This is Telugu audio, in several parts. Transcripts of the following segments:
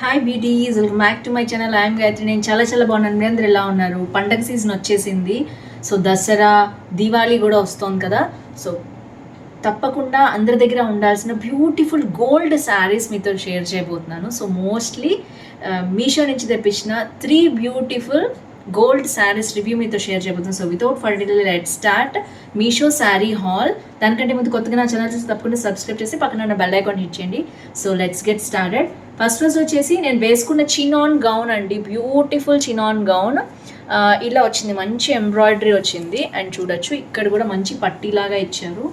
Hi Betis, welcome back to my channel. I'm Gayatri. నేను చాలా బాగున్నాను. మీరు అందరూ ఎలా ఉన్నారు? పండగ సీజన్ వచ్చేసింది. సో దసరా, దీవాళీ కూడా వస్తుంది కదా. సో తప్పకుండా అందరి దగ్గర ఉండాల్సిన బ్యూటిఫుల్ గోల్డ్ శారీస్ మీతో షేర్ చేయబోతున్నాను. సో మోస్ట్లీ మీషో నుంచి తెప్పించిన 3 బ్యూటిఫుల్ గోల్డ్ శారీస్ రివ్యూ మీతో షేర్ చేయబోతున్నాను. So without further delay let's start Meesho sari hall. దానికంటే ముందు కొత్తగా నా ఛానల్ చేసి తప్పకుండా సబ్స్క్రైబ్ చేసి పక్కన ఉన్న బెల్ ఐకాన్ హిట్ చేయండి. So let's get started. First రోజు వచ్చేసి నేను వేసుకున్న చినాన్ గౌన్ అండి. బ్యూటిఫుల్ చినాన్ గౌన్ ఇలా వచ్చింది, మంచి ఎంబ్రాయిడరీ వచ్చింది. అండ్ చూడొచ్చు ఇక్కడ కూడా మంచి పట్టీలాగా ఇచ్చారు,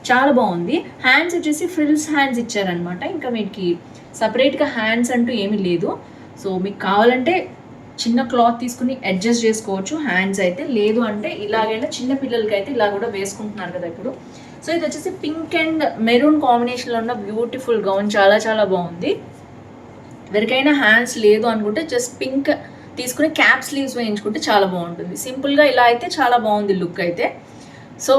చాలా బాగుంది. హ్యాండ్స్ వచ్చేసి ఫ్రిల్స్ హ్యాండ్స్ ఇచ్చారనమాట. ఇంకా మీకు సపరేట్గా హ్యాండ్స్ అంటూ ఏమీ లేదు. సో మీకు కావాలంటే చిన్న క్లాత్ తీసుకుని అడ్జస్ట్ చేసుకోవచ్చు. హ్యాండ్స్ అయితే లేదు అంటే ఇలాగైనా చిన్న పిల్లలకి అయితే ఇలా కూడా వేసుకుంటున్నారు కదా ఇప్పుడు. సో ఇది వచ్చేసి పింక్ అండ్ మెరూన్ కాంబినేషన్లో ఉన్న బ్యూటిఫుల్ గౌన్, చాలా బాగుంది. ఎవరికైనా హ్యాండ్స్ లేదు అనుకుంటే జస్ట్ పింక్ తీసుకుని క్యాప్ స్లీవ్స్ వేయించుకుంటే చాలా బాగుంటుంది. సింపుల్గా ఇలా అయితే చాలా బాగుంది లుక్ అయితే. సో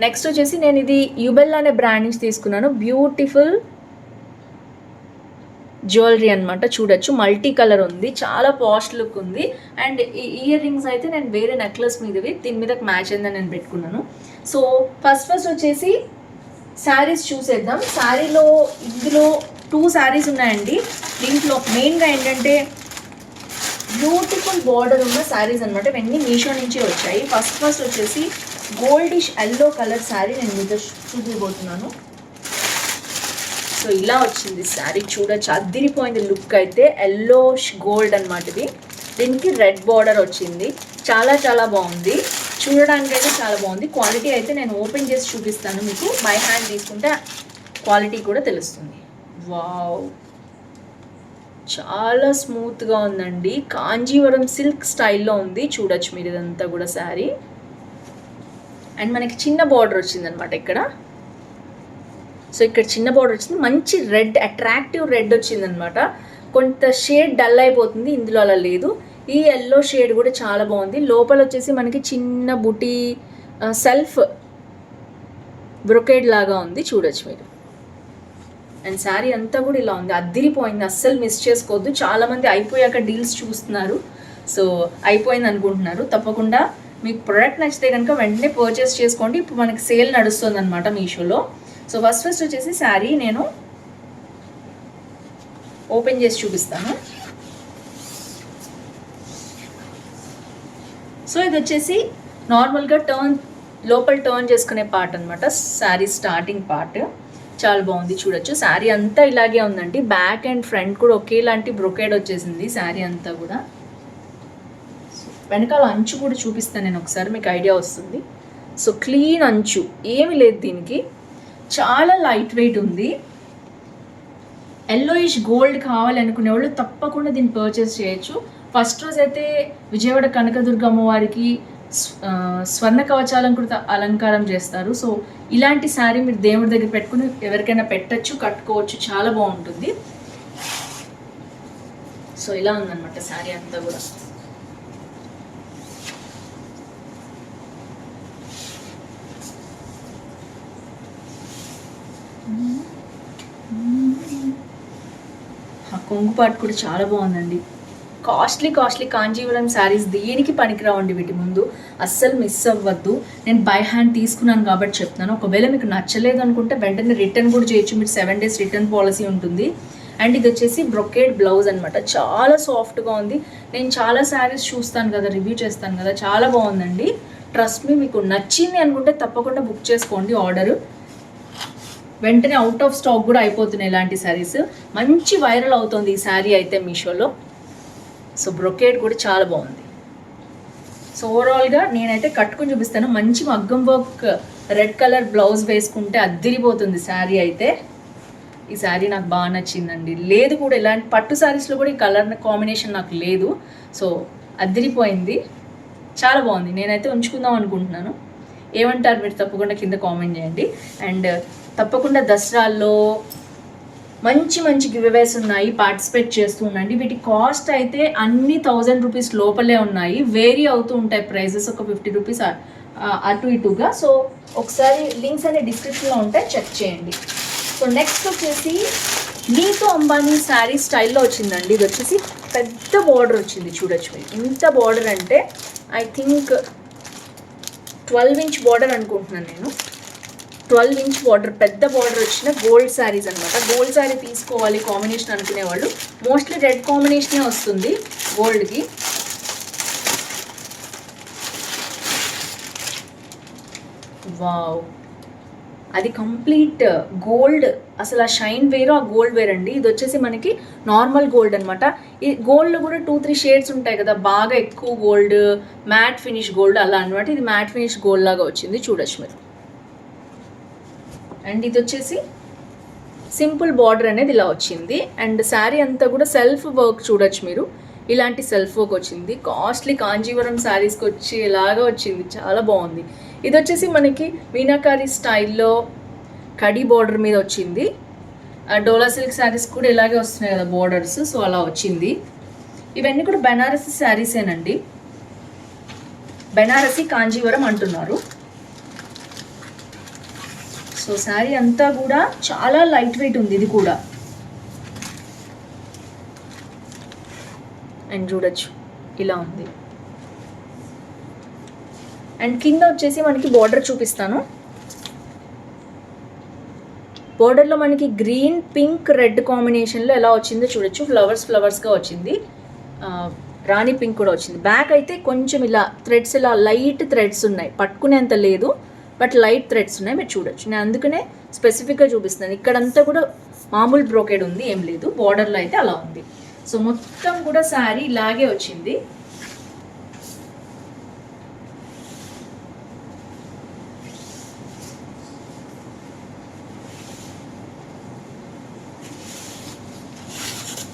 నెక్స్ట్ వచ్చేసి నేను ఇది యుబెల్ అనే బ్రాండ్ నుంచి తీసుకున్నాను. బ్యూటిఫుల్ జ్యువెలరీ అనమాట. చూడొచ్చు మల్టీ కలర్ ఉంది, చాలా పాస్ట్ లుక్ ఉంది. అండ్ ఈ ఇయర్ రింగ్స్ అయితే నేను వేరే నెక్లెస్ మీదవి దీని మీద మ్యాచ్ అయిందని నేను పెట్టుకున్నాను. సో ఫస్ట్ వచ్చేసి శారీస్ చూసేద్దాం. ఇందులో 2 శారీస్ ఉన్నాయండి. దీంట్లో మెయిన్గా ఏంటంటే బ్యూటిఫుల్ బార్డర్ ఉన్న శారీస్ అనమాట. ఇవన్నీ మీషో నుంచి వచ్చాయి. ఫస్ట్ వచ్చేసి గోల్డిష్ ఎల్లో కలర్ శారీ నేను మీతో చూపిపోతున్నాను. సో ఇలా వచ్చింది శారీ, చూడొచ్చు అద్దిరిపోయింది లుక్ అయితే. ఎల్లోష్ గోల్డ్ అనమాట ఇది. దీనికి రెడ్ బార్డర్ వచ్చింది, చాలా బాగుంది. చూడడానికి అయితే చాలా బాగుంది. క్వాలిటీ అయితే నేను ఓపెన్ చేసి చూపిస్తాను మీకు. బై హ్యాండ్ తీసుకుంటే క్వాలిటీ కూడా తెలుస్తుంది. వావ్, చాలా స్మూత్గా ఉందండి. కాంజీవరం సిల్క్ స్టైల్లో ఉంది. చూడొచ్చు మీరు ఇదంతా కూడా శారీ. అండ్ మనకి చిన్న బార్డర్ వచ్చింది అనమాట ఇక్కడ. సో ఇక్కడ చిన్న బార్డర్ వచ్చింది, మంచి రెడ్, అట్రాక్టివ్ రెడ్ వచ్చింది అనమాట. కొంత షేడ్ డల్ అయిపోతుంది, ఇందులో అలా లేదు. ఈ ఎల్లో షేడ్ కూడా చాలా బాగుంది. లోపల వచ్చేసి మనకి చిన్న బుటీ సెల్ఫ్ బ్రొకేడ్ లాగా ఉంది, చూడొచ్చు మీరు. అండ్ శారీ అంతా కూడా ఇలా ఉంది, అద్దిరిపోయింది. అస్సలు మిస్ చేసుకోవద్దు. చాలామంది అయిపోయాక డీల్స్ చూస్తున్నారు, సో అయిపోయింది అనుకుంటున్నారు. తప్పకుండా మీకు ప్రోడక్ట్ నచ్చితే కనుక వెంటనే పర్చేస్ చేసుకోండి. ఇప్పుడు మనకి సేల్ నడుస్తుంది అనమాట మీషోలో. సో ఫస్ట్ వచ్చేసి శారీ నేను ఓపెన్ చేసి చూపిస్తాను. సో ఇది వచ్చేసి నార్మల్గా లోపల టర్న్ చేసుకునే పార్ట్ అనమాట. శారీ స్టార్టింగ్ పార్ట్ చాలా బాగుంది. చూడొచ్చు శారీ అంతా ఇలాగే ఉందండి. బ్యాక్ అండ్ ఫ్రంట్ కూడా ఒకేలాంటి బ్రొకేడ్ వచ్చేసింది శారీ అంతా కూడా. వెనకాల అంచు కూడా చూపిస్తాను నేను ఒకసారి, మీకు ఐడియా వస్తుంది. సో క్లీన్ అంచు, ఏమి లేదు దీనికి. చాలా లైట్ వెయిట్ ఉంది. ఎల్లోయిష్ గోల్డ్ కావాలి అనుకునే వాళ్ళు తప్పకుండా దీన్ని పర్చేస్ చేయొచ్చు. ఫస్ట్ రోజు అయితే విజయవాడ కనకదుర్గ అమ్మవారికి స్వర్ణ కవచాలంకృత అలంకారం చేస్తారు. సో ఇలాంటి శారీ మీరు దేవుడి దగ్గర పెట్టుకుని ఎవరికైనా పెట్టచ్చు, కట్టుకోవచ్చు, చాలా బాగుంటుంది. సో ఇలా ఉందన్నమాట శారీ అంతా కూడా. కొంగు పాటు కూడా చాలా బాగుందండి. కాస్ట్లీ కాంజీవరం శారీస్ దేనికి పనికిరావండి, వీటి ముందు అస్సలు మిస్ అవ్వద్దు. నేను బై హ్యాండ్ తీసుకున్నాను కాబట్టి చెప్తున్నాను. ఒకవేళ మీకు నచ్చలేదు అనుకుంటే వెంటనే రిటర్న్ కూడా చేయొచ్చు. మీరు 7 days రిటర్న్ పాలసీ ఉంటుంది. అండ్ ఇది వచ్చేసి బ్రొకేడ్ బ్లౌజ్ అనమాట. చాలా సాఫ్ట్గా ఉంది. నేను చాలా శారీస్ చూస్తాను కదా, రివ్యూ చేస్తాను కదా, చాలా బాగుందండి. ట్రస్ట్ మీ, మీకు నచ్చింది అనుకుంటే తప్పకుండా బుక్ చేసుకోండి ఆర్డర్. వెంటనే అవుట్ ఆఫ్ స్టాక్ కూడా అయిపోతున్నాయి ఇలాంటి శారీస్. మంచి వైరల్ అవుతుంది ఈ శారీ అయితే మీషోలో. సో బ్రొకేడ్ కూడా చాలా బాగుంది. సో ఓవరాల్గా నేనైతే కట్టుకుని చూపిస్తాను. మంచి మగ్గం వర్క్ రెడ్ కలర్ బ్లౌజ్ వేసుకుంటే అద్దిరిపోతుంది శారీ అయితే. ఈ శారీ నాకు బాగా నచ్చిందండి. లేదు కూడా ఇలాంటి పట్టు శారీస్లో కూడా ఈ కలర్ కాంబినేషన్ నాకు లేదు. సో అద్దిరిపోయింది, చాలా బాగుంది. నేనైతే ఉంచుకుందాం అనుకుంటున్నాను. ఏమంటారు మీరు? తప్పకుండా కింద కామెంట్ చేయండి. అండ్ తప్పకుండా దసరాల్లో మంచి గివ్అవేస్ ఉన్నాయి, పార్టిసిపేట్ చేస్తూ ఉండండి. వీటి కాస్ట్ అయితే అన్ని 1000 రూపీస్ లోపలే ఉన్నాయి. వేరీ అవుతూ ఉంటాయి ప్రైజెస్, ఒక 50 రూపీస్ అటు ఇటుగా. సో ఒకసారి లింక్స్ అనే డిస్క్రిప్షన్లో ఉంటాయి, చెక్ చేయండి. సో నెక్స్ట్ వచ్చేసి నీతో అంబానీ శారీ స్టైల్లో వచ్చిందండి. ఇది వచ్చేసి పెద్ద బార్డర్ వచ్చింది, చూడొచ్చు మీరు. ఇంత బార్డర్ అంటే ఐ థింక్ 12 ఇంచ్ బార్డర్ అనుకుంటున్నాను నేను. 12 ఇంచ్ బార్డర్, పెద్ద బార్డర్ వచ్చిన గోల్డ్ శారీస్ అనమాట. గోల్డ్ శారీ తీసుకోవాలి కాంబినేషన్ అనుకునేవాళ్ళు మోస్ట్లీ రెడ్ కాంబినేషనే వస్తుంది గోల్డ్కి. వావ్, అది కంప్లీట్ గోల్డ్, అసలు ఆ షైన్ వేరు, ఆ గోల్డ్ వేరు అండి. ఇది వచ్చేసి మనకి నార్మల్ గోల్డ్ అనమాట. ఈ గోల్డ్లో కూడా 2-3 షేడ్స్ ఉంటాయి కదా, బాగా ఎక్కువ గోల్డ్, మ్యాట్ ఫినిష్ గోల్డ్ అలా అనమాట. ఇది మ్యాట్ ఫినిష్ గోల్డ్ లాగా వచ్చింది, చూడొచ్చు మీరు. అండ్ ఇది వచ్చేసి సింపుల్ బార్డర్ అనేది ఇలా వచ్చింది. అండ్ శారీ అంతా కూడా సెల్ఫ్ వర్క్ చూడొచ్చు మీరు. ఇలాంటి సెల్ఫ్ వర్క్ వచ్చింది. కాస్ట్లీ కాంజీవరం శారీస్కి వచ్చి ఇలాగా వచ్చింది, చాలా బాగుంది. ఇది వచ్చేసి మనకి మీనాకారి స్టైల్లో కడి బార్డర్ మీద వచ్చింది. డోలా సిల్క్ శారీస్ కూడా ఇలాగే వస్తున్నాయి కదా బార్డర్స్, సో అలా వచ్చింది. ఇవన్నీ కూడా బెనారసీ శారీసేనండి, బెనారసీ కాంజీవరం అంటున్నారు. సో శారీ అంతా కూడా చాలా లైట్ వెయిట్ ఉంది ఇది కూడా. అండ్ చూడొచ్చు ఇలా ఉంది. అండ్ కింద వచ్చేసి మనకి బార్డర్ చూపిస్తాను. బార్డర్లో మనకి గ్రీన్, పింక్, రెడ్ కాంబినేషన్లో ఎలా వచ్చిందో చూడొచ్చు. ఫ్లవర్స్గా వచ్చింది. రాణి పింక్ కూడా వచ్చింది. బ్యాక్ అయితే కొంచెం ఇలా థ్రెడ్స్, ఇలా లైట్ థ్రెడ్స్ ఉన్నాయి, పట్టుకునేంత లేదు బట్ లైట్ థ్రెడ్స్ ఉన్నాయి, మీరు చూడొచ్చు. నేను అందుకనే స్పెసిఫిక్గా చూపిస్తున్నాను. ఇక్కడంతా కూడా మామూలు బ్రోకెడ్ ఉంది, ఏం లేదు. బార్డర్లో అయితే అలా ఉంది. సో మొత్తం కూడా శారీ ఇలాగే వచ్చింది.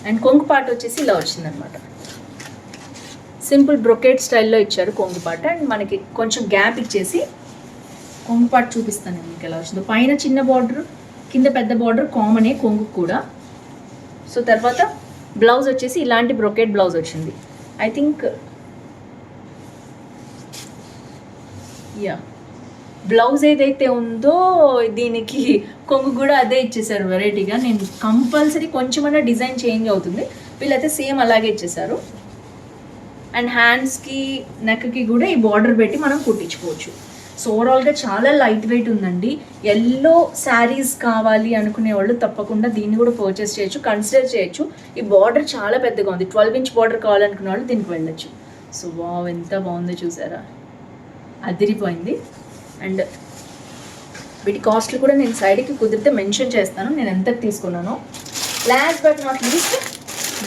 అండ్ కొంగు పాట వచ్చేసి ఇలా వచ్చిందనమాట. సింపుల్ బ్రొకేట్ స్టైల్లో ఇచ్చారు కొంగు పాట. అండ్ మనకి కొంచెం గ్యాప్ ఇచ్చేసి కొంగు పాట చూపిస్తాను మీకు ఎలా వచ్చిందో. పైన చిన్న బార్డర్, కింద పెద్ద బార్డర్ కామనే కొంగు కూడా. సో తర్వాత బ్లౌజ్ వచ్చేసి ఇలాంటి బ్రొకేట్ బ్లౌజ్ వచ్చింది. ఐ థింక్ బ్లౌజ్ ఏదైతే ఉందో దీనికి కొంగు కూడా అదే ఇచ్చేసారు వెరైటీగా. నేను కంపల్సరీ కొంచెమన్నా డిజైన్ చేంజ్ అవుతుంది, వీళ్ళైతే సేమ్ అలాగే ఇచ్చేసారు. అండ్ హ్యాండ్స్కి, నెక్కి కూడా ఈ బార్డర్ పెట్టి మనం కుట్టించుకోవచ్చు. సో ఓవరాల్గా చాలా లైట్ వెయిట్ ఉందండి. ఎల్లో శారీస్ కావాలి అనుకునే వాళ్ళు తప్పకుండా దీన్ని కూడా పర్చేస్ చేయొచ్చు, కన్సిడర్ చేయొచ్చు. ఈ బార్డర్ చాలా పెద్దగా ఉంది, 12 ఇంచ్ బార్డర్ కావాలనుకునే వాళ్ళు దీనికి వెళ్ళొచ్చు. సో వావ్, ఎంత బాగుందో చూసారా, అదిరిపోయింది. అండ్ వీటి కాస్ట్లు కూడా నేను సైడ్కి కుదిరితే మెన్షన్ చేస్తాను నేను ఎంతకు తీసుకున్నానో. Last but not least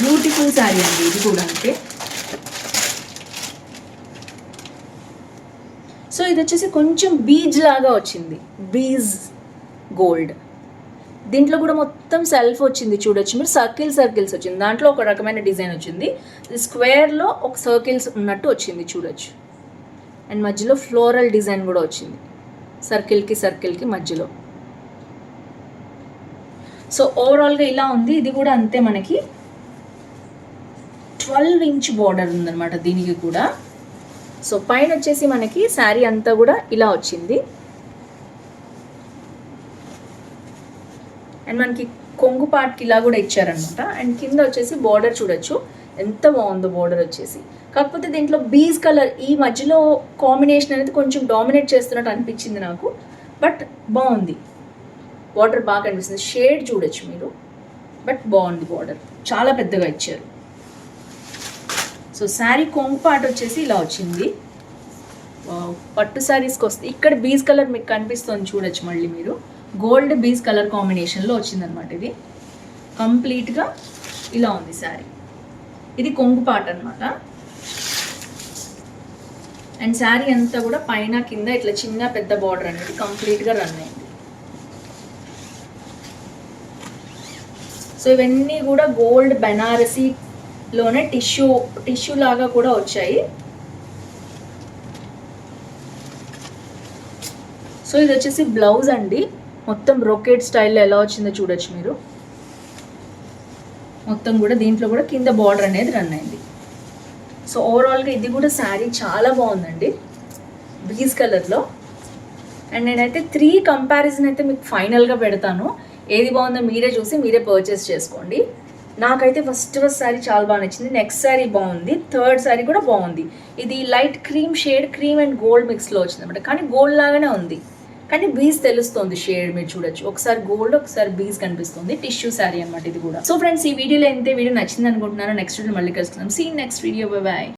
beautiful sari అండి ఇది కూడా. అంటే సో ఇది వచ్చేసి కొంచెం బీజ్ లాగా వచ్చింది, బీజ్ గోల్డ్. దీంట్లో కూడా మొత్తం సెల్ఫ్ వచ్చింది, చూడొచ్చు మీరు. సర్కిల్స్ వచ్చింది, దాంట్లో ఒక రకమైన డిజైన్ వచ్చింది. స్క్వేర్లో ఒక సర్కిల్స్ ఉన్నట్టు వచ్చింది, చూడొచ్చు. అండ్ మధ్యలో ఫ్లోరల్ డిజైన్ కూడా వచ్చింది, సర్కిల్కి మధ్యలో. సో ఓవరాల్గా ఇలా ఉంది. ఇది కూడా అంతే, మనకి 12 ఇంచ్ బార్డర్ ఉందన్నమాట దీనికి కూడా. సో పైన వచ్చేసి మనకి శారీ అంతా కూడా ఇలా వచ్చింది. అండ్ మనకి కొంగు పార్ట్కి ఇలా కూడా ఇచ్చారనమాట. అండ్ కింద వచ్చేసి బార్డర్ చూడొచ్చు ఎంత బాగుందో బార్డర్ వచ్చేసి. కాకపోతే దీంట్లో బీజ్ కలర్ ఈ మధ్యలో కాంబినేషన్ అనేది కొంచెం డామినేట్ చేస్తున్నట్టు అనిపించింది నాకు, బట్ బాగుంది. బార్డర్ బాగా కనిపిస్తుంది, షేడ్ చూడొచ్చు మీరు, బట్ బాగుంది. బార్డర్ చాలా పెద్దగా ఇచ్చారు. సో శారీ కొంగు పార్ట్ వచ్చేసి ఇలా వచ్చింది. పట్టు శారీస్కి వస్తే ఇక్కడ బీజ్ కలర్ మీకు కనిపిస్తుంది, చూడొచ్చు మళ్ళీ మీరు. గోల్డ్ బీజ్ కలర్ కాంబినేషన్లో వచ్చిందనమాట. ఇది కంప్లీట్గా ఇలా ఉంది శారీ. ఇది కొంగు పార్ట్ అనమాట. అండ్ శారీ అంతా కూడా పైన కింద ఇట్లా చిన్న పెద్ద బార్డర్ అనేది కంప్లీట్గా రన్ అయింది. సో ఇవన్నీ కూడా గోల్డ్ బెనారసీలోనే టిష్యూ లాగా కూడా వచ్చాయి. సో ఇది వచ్చేసి బ్లౌజ్ అండి, మొత్తం బ్రోకేడ్ స్టైల్లో ఎలా వచ్చిందో చూడొచ్చు మీరు. మొత్తం కూడా దీంట్లో కూడా కింద బార్డర్ అనేది రన్ అయింది. సో ఓవరాల్గా ఇది కూడా శారీ చాలా బాగుందండి, బీజ్ కలర్లో. అండ్ నేనైతే 3 కంపారిజన్ అయితే మీకు ఫైనల్గా పెడతాను. ఏది బాగుందో మీరే చూసి మీరే పర్చేస్ చేసుకోండి. నాకైతే ఫస్ట్ శారీ చాలా బాగా నచ్చింది. నెక్స్ట్ శారీ బాగుంది, థర్డ్ శారీ కూడా బాగుంది. ఇది light cream shade, cream and gold మిక్స్లో వచ్చింది అనమాట. కానీ గోల్డ్ లాగానే ఉంది, కానీ బీజ్ తెలుస్తుంది షేడ్. మీరు చూడొచ్చు, ఒకసారి గోల్డ్ ఒకసారి బీజ్ కనిపిస్తుంది. టిష్యూ శారీ అనమాట ఇది కూడా. సో ఫ్రెండ్స్, ఈ వీడియోలో ఎంత వీడియో నచ్చింది అనుకుంటున్నాను. నెక్స్ట్ వీడియో మళ్ళీ కలుసుకుందాం. See next video, bye bye.